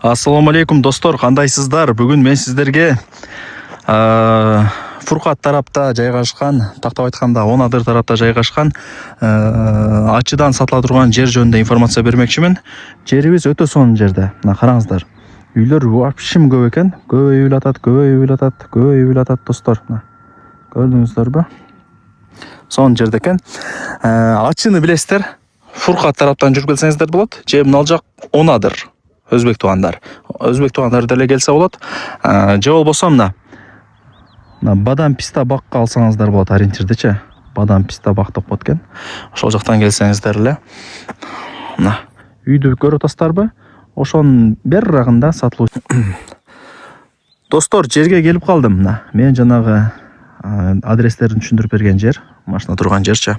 Ассаламу алейкум достор, кандайсыздар? Бүгүн мен сиздерге Фуркат тарапта жайгашкан, тактап айтканда Онадыр тарапта жайгашкан ачыдан сатыла турган жер жөнүндө информация бермекчимин. Жерибиз өтө сонун жерде. Мына караңыздар. Үйлөр вообще көп экен. Көбөйүп атат достор. Көрдүңүздөрбү? Сонун жерде экен. Ачыны билесиздер. Фуркат тараптан жүрүп келсеңиздер болот. Же мына жак Онадыр. Өзбек туугандар деле келсе болот. Же болбосо мына Бадам Писта бакка алсаңыздар болот, ориентирдечи. Бадам Писта бак деп коет экен. Ошол жактан келсеңиздер эле. Мына үйдү көрүп атасыздарбы? Ошонун бер жагында сатылуу. Достор, жерге келип калдым. Мына мен жанагы адрестерин түшүндүрүп берген жер, машина турган жерчи.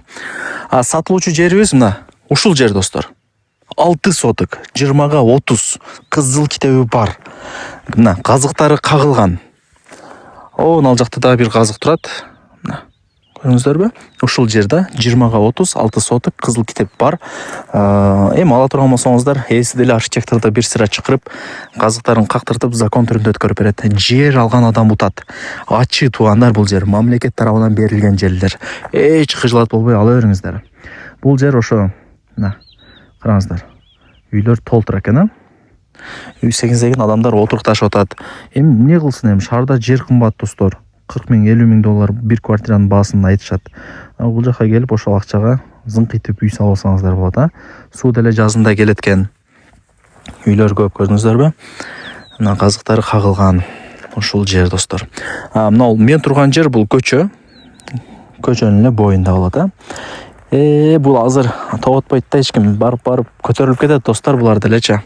Сатылуучу жерибиз мына ушул жер достор. 6 соток, 20-га 30, кызыл китеби бар. Мына казыктары кагылган. Ал жакта да бир казык турат. Мына көрүңүздөрбү? Ушул жерде 20-га 30, 6 соток, кызыл китеп бар. Эми ала турган болсоңуздар, эси деле архитекторду бир сыра чакырып, казыктарын кактыртып, закон түрүндө өткөрүп берет. Жер алган адам утат. Ачы туугандар, бул жер мамлекет тарабынан берилген жерлер. Эч кыжылат болбой ала бериңиздер. Бул жер ошо, мына караңыздар. Үйлөр толтур экен, үй сегиздеген адамдар отурукташып атат. Эми эмне кылсын, эми шаарда жер кымбат достор. 40 000, 50 000 доллар бир квартиранын баасын айтышат. Бул жака келип ошол акчага зыңкыйтып үй салып алсаңыздар болот, Суу деле жазында келет экен. Үйлөр көп, көрдүңүздөрбү? Мына казыктары кагылган. Ушул жер достор. Мына мен турган жер бул көчө. Көчөнүн эле боюнда болот, Бул азыр тоотпойт да, эч ким барып көтөрүлүп кетет достор, булар делечи.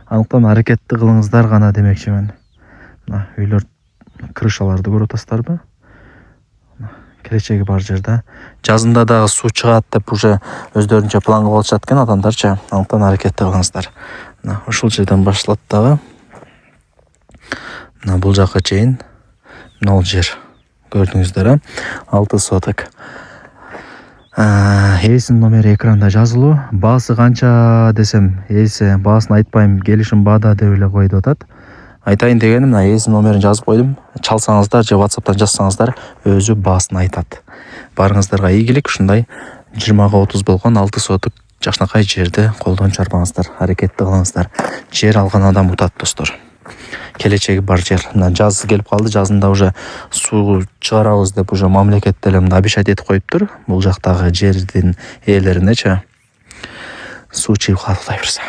Анықтан аракетти кылыңыздар гана демекчимин. Мына үйлөр, крышаларды көрүп атасыздарбы? Келечеги бар жерде. Жазында дагы суу чыгат деп уже өздөрүнчө план кылып алышат экен адамдарчы. Анықтан аракетти кылыңыздар. Мына ушул жерден башталат дагы. Мына бул жакка чейин. Мына ол жер. Көрдүңүздөр, 6 соток. Эсин номери экранда жазылуу. Баасы канча десем, эси баасын айтпайм, келишим баада деп эле койду атат. Айтайын дегеним, мына эсин номерин жазып койдум. Чалсаңыздар же WhatsApp'тан жазсаңыздар, өзү баасын айтат. Барыңыздарга ийгилик, ушундай 20-га 30 болгон 6 соток жакшынакай жерди колдон чарбаңыздар, аракетти кылыңыздар. Жер алган адам утат достор. Келечеги бар жер. Мына жаз келип калды, жазында уже суу чыгарабыз деп уже мамлекет деле мына обещать этип коюптур. Бул жактагы жердин ээлеринечи. Суу чыгып калып, Кудай буйрса.